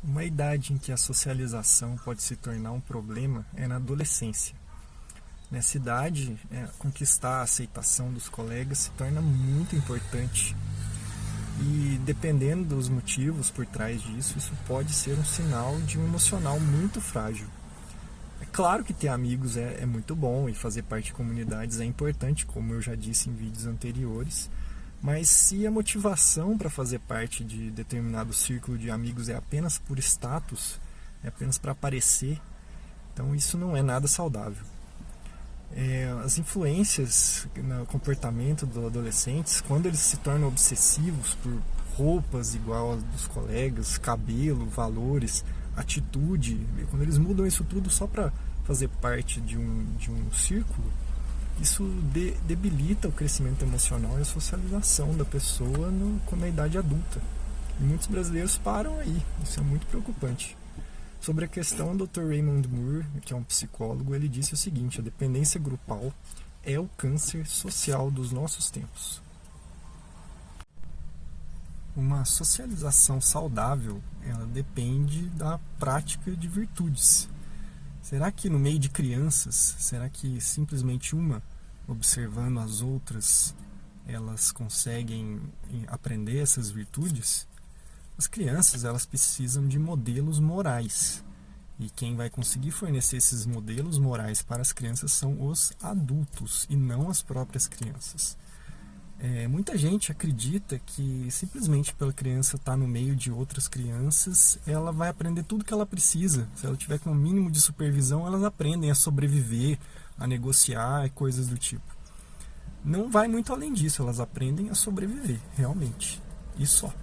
Uma idade em que a socialização pode se tornar um problema é na adolescência. Nessa idade, conquistar a aceitação dos colegas se torna muito importante. E dependendo dos motivos por trás disso, isso pode ser um sinal de um emocional muito frágil. É claro que ter amigos é muito bom e fazer parte de comunidades é importante, como eu já disse em vídeos anteriores, mas se a motivação para fazer parte de determinado círculo de amigos é apenas por status, é apenas para aparecer, então isso não é nada saudável. As influências no comportamento dos adolescentes, quando eles se tornam obsessivos por roupas igual às dos colegas, cabelo, valores, atitude, quando eles mudam isso tudo só para fazer parte de um círculo, isso debilita o crescimento emocional e a socialização da pessoa na idade adulta. E muitos brasileiros param aí, isso é muito preocupante. Sobre a questão, o Dr. Raymond Moore, que é um psicólogo, ele disse o seguinte: a dependência grupal é o câncer social dos nossos tempos. Uma socialização saudável, ela depende da prática de virtudes. Será que no meio de crianças, será que simplesmente uma, observando as outras, elas conseguem aprender essas virtudes? As crianças, elas precisam de modelos morais. E quem vai conseguir fornecer esses modelos morais para as crianças são os adultos e não as próprias crianças. Muita gente acredita que simplesmente pela criança estar no meio de outras crianças, ela vai aprender tudo que ela precisa. Se ela tiver com um mínimo de supervisão, elas aprendem a sobreviver, a negociar e coisas do tipo. Não vai muito além disso, elas aprendem a sobreviver, realmente, e só.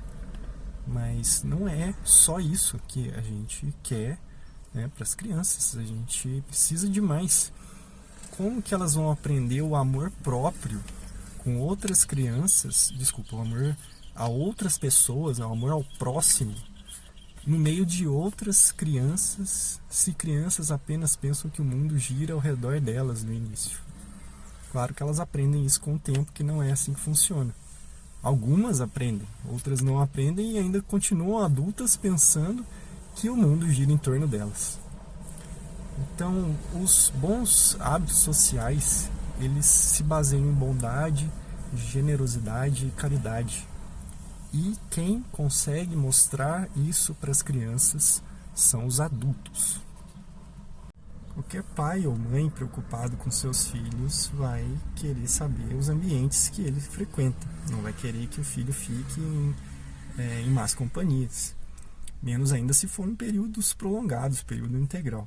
Mas não é só isso que a gente quer, né, para as crianças. A gente precisa de mais. Como que elas vão aprender o amor próprio com outras crianças, o amor a outras pessoas, o amor ao próximo, no meio de outras crianças, se crianças apenas pensam que o mundo gira ao redor delas no início? Claro que elas aprendem isso com o tempo, que não é assim que funciona. Algumas aprendem, outras não aprendem e ainda continuam adultas pensando que o mundo gira em torno delas. Então, os bons hábitos sociais, eles se baseiam em bondade, generosidade e caridade. E quem consegue mostrar isso para as crianças são os adultos. Qualquer pai ou mãe preocupado com seus filhos vai querer saber os ambientes que ele frequenta. Não vai querer que o filho fique em más companhias. Menos ainda se for em períodos prolongados, período integral.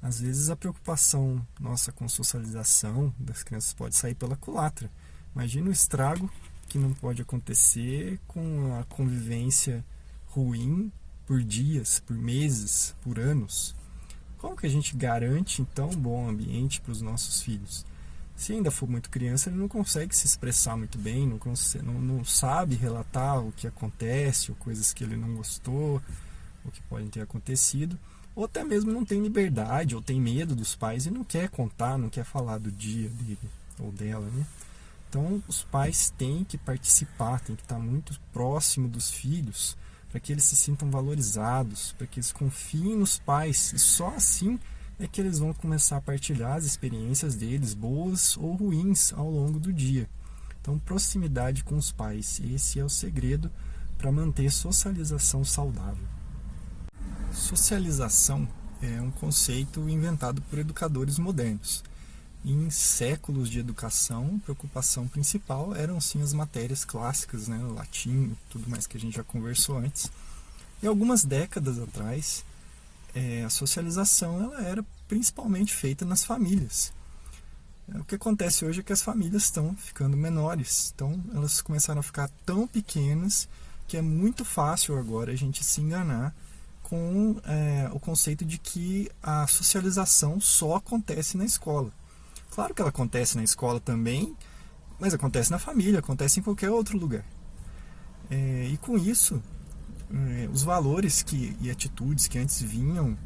Às vezes a preocupação nossa com socialização das crianças pode sair pela culatra. Imagina o estrago que não pode acontecer com a convivência ruim por dias, por meses, por anos. Como que a gente garante então um bom ambiente para os nossos filhos? Se ainda for muito criança, ele não consegue se expressar muito bem, não sabe relatar o que acontece, ou coisas que ele não gostou, ou que podem ter acontecido, ou até mesmo não tem liberdade, ou tem medo dos pais e não quer contar, não quer falar do dia dele ou dela, né? Então, os pais têm que participar, têm que estar muito próximo dos filhos, para que eles se sintam valorizados, para que eles confiem nos pais, e só assim é que eles vão começar a partilhar as experiências deles, boas ou ruins, ao longo do dia. Então, proximidade com os pais, esse é o segredo para manter socialização saudável. Socialização é um conceito inventado por educadores modernos. Em séculos de educação, a preocupação principal eram sim as matérias clássicas, né, o latim, tudo mais que a gente já conversou antes. E algumas décadas atrás, a socialização ela era principalmente feita nas famílias. O que acontece hoje é que as famílias estão ficando menores, então elas começaram a ficar tão pequenas que é muito fácil agora a gente se enganar com o conceito de que a socialização só acontece na escola. Claro que ela acontece na escola também, mas acontece na família, acontece em qualquer outro lugar. E com isso, os valores e atitudes que antes vinham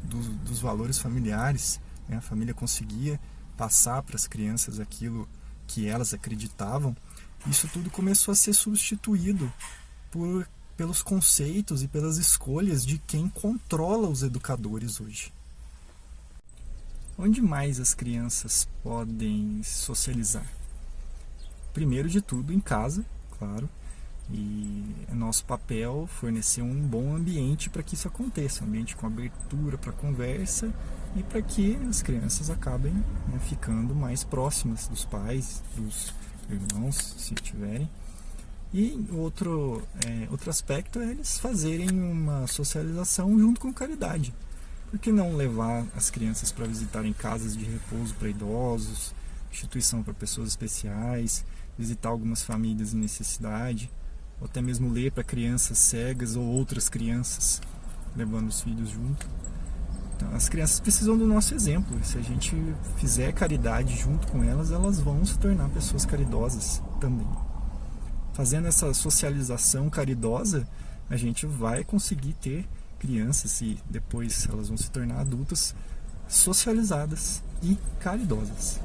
dos valores familiares, né, a família conseguia passar para as crianças aquilo que elas acreditavam, isso tudo começou a ser substituído por pelos conceitos e pelas escolhas de quem controla os educadores hoje. Onde mais as crianças podem socializar? Primeiro de tudo, em casa, claro. E é nosso papel fornecer um bom ambiente para que isso aconteça, um ambiente com abertura para conversa e para que as crianças acabem, né, ficando mais próximas dos pais, dos irmãos, se tiverem. E outro aspecto é eles fazerem uma socialização junto com caridade. Por que não levar as crianças para visitarem casas de repouso para idosos, instituição para pessoas especiais, visitar algumas famílias em necessidade, ou até mesmo ler para crianças cegas ou outras crianças, levando os filhos junto. Então, as crianças precisam do nosso exemplo, e se a gente fizer caridade junto com elas, elas vão se tornar pessoas caridosas também. Fazendo essa socialização caridosa, a gente vai conseguir ter crianças, e depois elas vão se tornar adultas, socializadas e caridosas.